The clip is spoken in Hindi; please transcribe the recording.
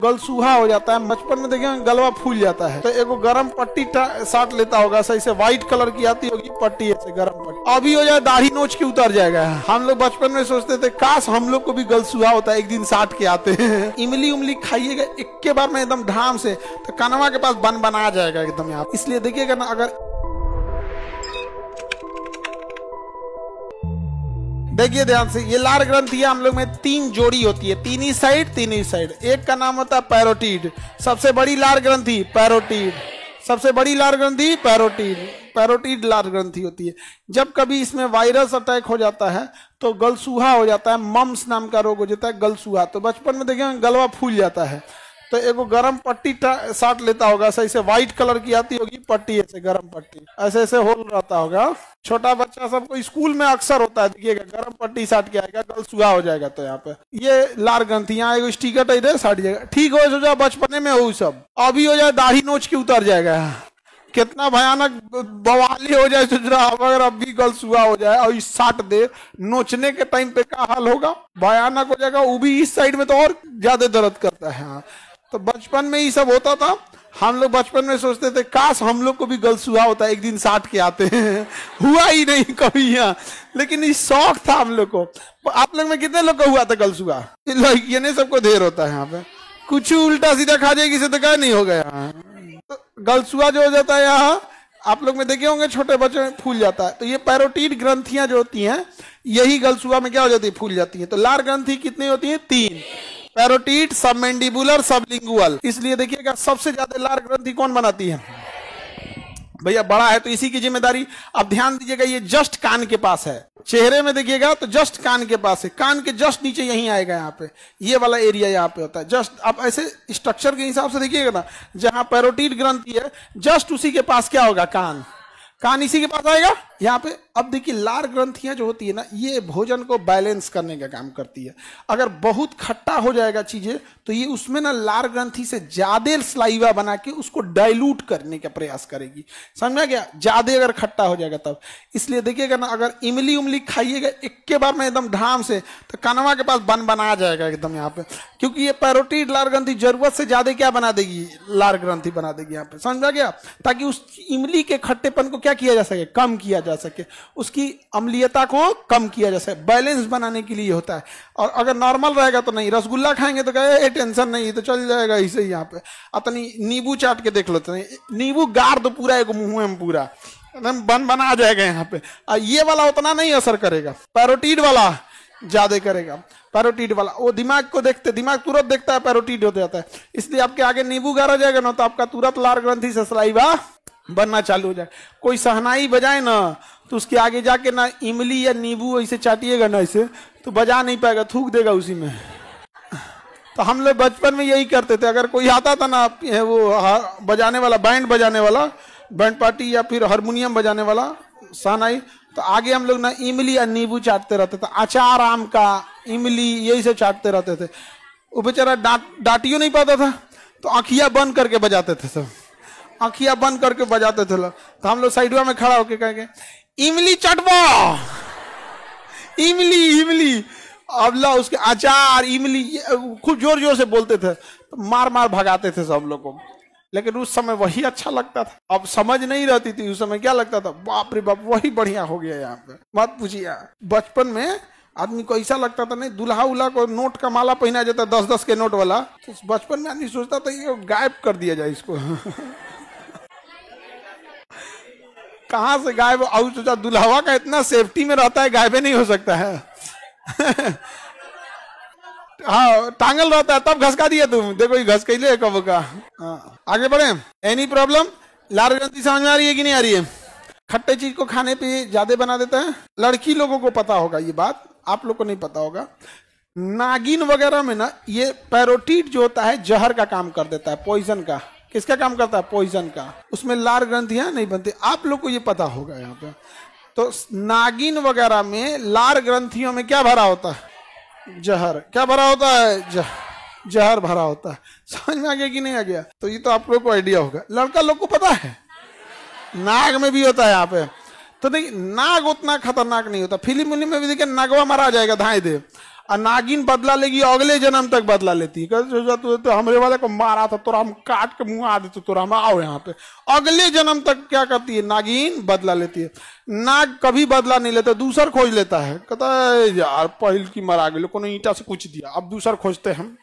गलसूहा हो जाता है। बचपन में देखिए गलवा फूल जाता है तो एगो गरम पट्टी साट लेता होगा, सही से व्हाइट कलर की आती होगी पट्टी, ऐसे गरम पट्टी। अभी हो जाए दाढ़ी नोच के उतर जाएगा। हम लोग बचपन में सोचते थे काश हम लोग को भी गलसूहा होता है, एक दिन साट के आते हैं। इमली उमली खाइएगा एक के बार में एकदम ढाम से, तो कनवा के पास बन बना जाएगा एकदम यहाँ। इसलिए देखिएगा ना, अगर देखिए ध्यान से, ये लार ग्रंथियां हम लोग में 3 जोड़ी होती है, तीन ही साइड। एक का नाम होता है पैरोटिड, सबसे बड़ी लार ग्रंथि पैरोटिड, सबसे बड़ी लार ग्रंथि पैरोटिड लार ग्रंथि होती है। जब कभी इसमें वायरस अटैक हो जाता है तो गलसूहा हो जाता है, मम्स नाम का रोग हो जाता है गलसूहा। तो बचपन में देखिए गलवा फूल जाता है तो एगो गरम पट्टी साट लेता होगा, सही से व्हाइट कलर की आती होगी पट्टी, ऐसे गरम पट्टी ऐसे ऐसे होल रहता होगा। छोटा बच्चा सबको स्कूल में अक्सर होता है, देखिएगा गरम पट्टी साट के आएगा, गलसूहा हो जाएगा। तो यहाँ पे ये लार ग्रंथि, यहाँ एगो स्टिकर टाइप साट जाएगा, ठीक हो जाए बचपने में हो सब। अभी हो जाए दाढ़ी नोच के उतर जाएगा। कितना भयानक बवाली हो जाए अगर अब भी गलसूहा हो जाए और साट दे, नोचने के टाइम पे क्या हाल होगा, भयानक हो जाएगा। वो भी इस साइड में तो और ज्यादा दर्द करता है। तो बचपन में ही सब होता था। हम लोग बचपन में सोचते थे काश हम लोग को भी गलसूहा होता है, एक दिन साट के आते हैं। हुआ ही नहीं कभी यहाँ, लेकिन ये शौक था हम लोग को। आप लोग में कितने लोग को हुआ था गलसूहा? ये नहीं सबको ढेर होता है यहाँ पे, कुछ उल्टा सीधा खा जाएगी से तो क्या नहीं हो गया। तो गलसूहा जो हो जाता है यहाँ आप लोग में देखे होंगे, छोटे बच्चों में फूल जाता है। तो ये पैरोटिड ग्रंथियां जो होती हैं यही गलसूहा में क्या हो जाती है, फूल जाती है। तो लार ग्रंथि कितनी होती है? 3, पैरोटिड, सबमेंडिबुलर, सबलिंगुअल। इसलिए देखिएगा सबसे ज्यादा लार ग्रंथि कौन बनाती है भैया? बड़ा है तो इसी की जिम्मेदारी। अब ध्यान दीजिएगा, ये जस्ट कान के पास है, चेहरे में देखिएगा तो जस्ट कान के पास है, कान के जस्ट नीचे यहीं आएगा, यहाँ पे ये वाला एरिया यहाँ पे होता है जस्ट। अब ऐसे स्ट्रक्चर के हिसाब से देखिएगा ना, जहां पैरोटिड ग्रंथि है जस्ट उसी के पास क्या होगा, कान इसी के पास आएगा यहाँ पे। अब देखिए लार ग्रंथियां जो होती है ना, ये भोजन को बैलेंस करने का काम करती है। अगर बहुत खट्टा हो जाएगा चीजें तो ये उसमें ना लार ग्रंथि से ज्यादा स्लाइवा बना के उसको डाइल्यूट करने का प्रयास करेगी। समझ में गया? ज्यादा अगर खट्टा हो जाएगा तब। इसलिए देखिएगा ना, अगर इमली उमली खाइएगा एक के बार में एकदम ढाम से, तो कनवा के पास बन बना जाएगा एकदम यहाँ पे, क्योंकि ये पैरोटिड लार ग्रंथि जरूरत से ज्यादा क्या बना देगी, लार ग्रंथि बना देगी यहाँ पे। समझ में गया? ताकि उस इमली के खट्टेपन को क्या किया जा सके, कम किया जा सके, उसकी अम्लीयता को कम किया जा सके, बैलेंस बनाने के लिए होता है। और अगर नॉर्मल रहेगा तो नहीं, रसगुल्ला खाएंगे तो कहे टेंशन नहीं, तो चल जाएगा इसे ही। यहाँ पे अपनी नींबू चाट के देख लो, तो नींबू गार दो पूरा एक मुंह में पूरा बन बना जाएगा यहाँ पे। ये वाला उतना नहीं असर करेगा, पैरोटिड वाला ज्यादा करेगा। पैरोटिड वाला वो दिमाग को देखते, दिमाग तुरंत देखता है पैरोटिड हो जाता है। इसलिए आपके आगे नींबू गारा जाएगा ना तो आपका तुरंत लार ग्रंथि से सलाइवा बनना चालू हो जाए। कोई सहनाई बजाए ना तो उसके आगे जाके ना इमली या नींबू ऐसे चाटिएगा ना ऐसे, तो बजा नहीं पाएगा, थूक देगा उसी में। तो हम लोग बचपन में यही करते थे। अगर कोई आता था ना वो बजाने वाला, बैंड बजाने वाला, बैंड पार्टी या फिर हारमोनियम बजाने वाला सहनाई, तो आगे हम लोग ना इमली या नींबू चाटते रहते थे, अचार आम का, इमली यही सब चाटते रहते थे। वो बेचारा डांटियो नहीं पाता था तो आँखियां बंद करके बजाते थे, सब आँखियां बंद करके बजाते थे लोग। तो हम लोग साइडवा में खड़ा होके कहेंगे इमली चटवा, इमली अब ला उसके अचार इमली, खूब जोर जोर से बोलते थे, तो मार मार भगाते थे सब लोग को। लेकिन उस समय वही अच्छा लगता था। अब समझ नहीं रहती थी उस समय, क्या लगता था, बाप रे बाप वही बढ़िया हो गया यहाँ पे, मत पूछिए। बचपन में आदमी को ऐसा लगता था, नहीं दुल्हा उल्हा को नोट का माला पहना जाता 10-10 के नोट वाला, तो बचपन में आदमी सोचता था ये गायब कर दिया जाए इसको। कहाँ से गायब? और सोचा दुल्हवा का इतना सेफ्टी में रहता है, गायब नहीं हो सकता है। हाँ टांगल रहता है, तब घसका दिया तुम, देखो ये घस के ले कब का। हाँ आगे बढ़े। Any problem? लार ग्रंथि समझ में आ रही है कि नहीं आ रही है? खट्टे चीज को खाने पे ज्यादा बना देता है। लड़की लोगों को पता होगा ये बात, आप लोग को नहीं पता होगा। नागिन वगैरह में ना ये पैरोटिड जो होता है जहर का काम कर देता है, पॉइजन का। किसका काम करता है? पॉइजन का। उसमें लार ग्रंथियां नहीं बनती, आप लोग को ये पता होगा यहाँ पे। तो नागिन वगैरह में लार ग्रंथियों में क्या भरा होता है? जहर। क्या भरा होता है? जहर भरा होता है। समझ में आ गया कि नहीं आ गया? तो ये तो आप लोग को आइडिया होगा। लड़का लोग को पता है नाग में भी होता है यहाँ पे। तो देखिए नाग उतना खतरनाक नहीं होता, फिल्म में भी देखिए नागवा मारा जाएगा धाए दे, और नागिन बदला लेगी अगले जन्म तक बदला लेती है। तो हमरे वाले को मारा था, तोरा हम काट के मुंह आ देते, तोरा हम आओ यहाँ पे। अगले जन्म तक क्या करती है नागिन, बदला लेती है। नाग कभी बदला नहीं लेता, दूसर खोज लेता है, कहता है यार पहल की मरा गई, को ईंटा से कुछ दिया, अब दूसर खोजते हम।